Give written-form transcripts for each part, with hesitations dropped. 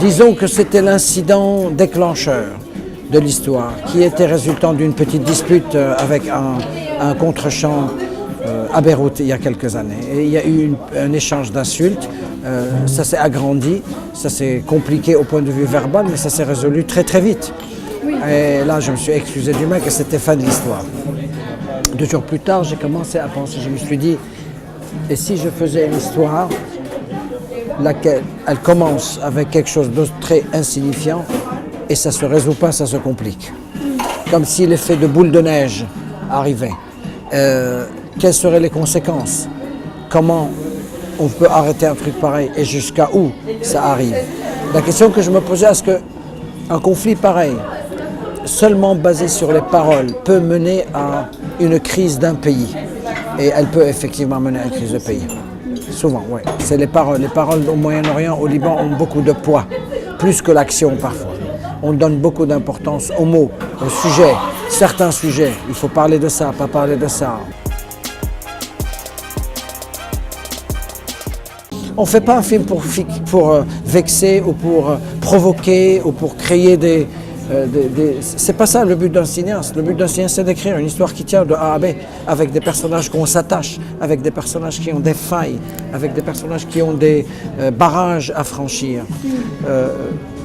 Disons que c'était l'incident déclencheur de l'histoire, qui était résultant d'une petite dispute avec un contre-champ à Beyrouth il y a quelques années. Et il y a eu un échange d'insultes, ça s'est agrandi, ça s'est compliqué au point de vue verbal, mais ça s'est résolu très très vite. Et là, je me suis excusé du mec et c'était fin de l'histoire. 2 jours plus tard, j'ai commencé à penser, je me suis dit, et si je faisais une histoire, laquelle elle commence avec quelque chose de très insignifiant et ça ne se résout pas, ça se complique. Comme si l'effet de boule de neige arrivait. Quelles seraient les conséquences? Comment on peut arrêter un truc pareil et jusqu'à où ça arrive? La question que je me posais, est-ce qu'un conflit pareil, seulement basé sur les paroles, peut mener à une crise d'un pays? Et elle peut effectivement mener à une crise de pays. Souvent, oui. C'est les paroles. Les paroles au Moyen-Orient, au Liban, ont beaucoup de poids, plus que l'action parfois. On donne beaucoup d'importance aux mots, aux sujets, certains sujets. Il faut parler de ça, pas parler de ça. On ne fait pas un film pour vexer ou pour provoquer ou pour créer des... c'est pas ça le but d'un cinéaste. Le but d'un cinéaste, c'est d'écrire une histoire qui tient de A à B, avec des personnages qu'on s'attache, avec des personnages qui ont des failles, avec des personnages qui ont des barrages à franchir.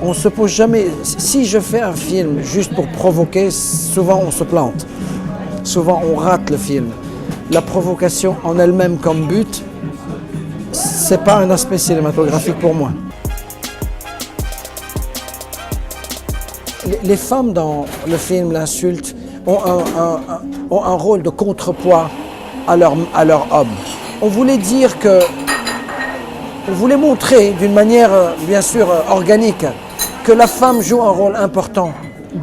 On se pose jamais... Si je fais un film juste pour provoquer, souvent on se plante. Souvent on rate le film. La provocation en elle-même comme but, c'est pas un aspect cinématographique pour moi. Les femmes dans le film L'Insulte ont un rôle de contrepoids à leur homme. On voulait dire que, on voulait montrer d'une manière bien sûr organique que la femme joue un rôle important,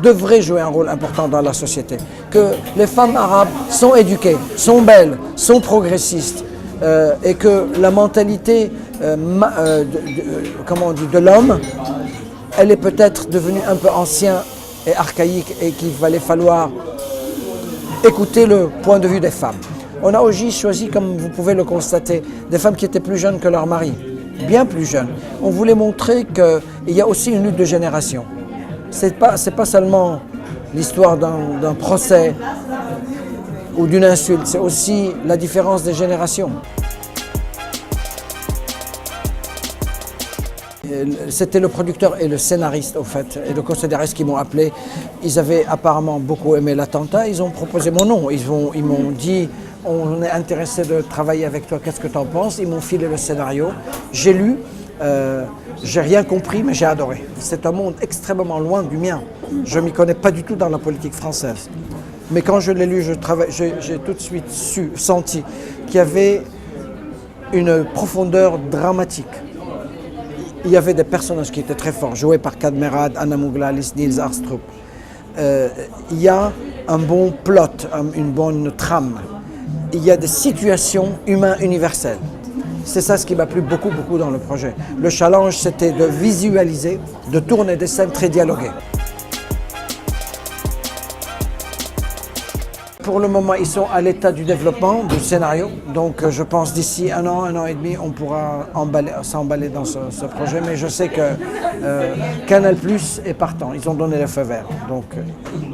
devrait jouer un rôle important dans la société, que les femmes arabes sont éduquées, sont belles, sont progressistes et que la mentalité de l'homme, elle est peut-être devenue un peu ancienne et archaïque et qu'il fallait falloir écouter le point de vue des femmes. On a aussi choisi, comme vous pouvez le constater, des femmes qui étaient plus jeunes que leur mari, bien plus jeunes. On voulait montrer qu'il y a aussi une lutte de génération. C'est pas seulement l'histoire d'un procès ou d'une insulte, c'est aussi la différence des générations. C'était le producteur et le scénariste, au fait, et le co-scénariste qui m'ont appelé. Ils avaient apparemment beaucoup aimé l'attentat, ils ont proposé mon nom. Ils m'ont dit, on est intéressé de travailler avec toi, qu'est-ce que tu en penses? Ils m'ont filé le scénario, j'ai lu, j'ai rien compris, mais j'ai adoré. C'est un monde extrêmement loin du mien. Je ne m'y connais pas du tout dans la politique française. Mais quand je l'ai lu, j'ai tout de suite senti qu'il y avait une profondeur dramatique. Il y avait des personnages qui étaient très forts, joués par Kadmerad, Anna Mouglalis, Niels Aarstrup. Il y a un bon plot, une bonne trame. Il y a des situations humaines universelles. C'est ça ce qui m'a plu beaucoup dans le projet. Le challenge, c'était de visualiser, de tourner des scènes très dialoguées. Pour le moment, ils sont à l'état du développement du scénario. Donc je pense d'ici un an et demi, on pourra s'emballer dans ce projet. Mais je sais que Canal+ est partant. Ils ont donné le feu vert. Donc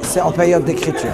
c'est en période d'écriture.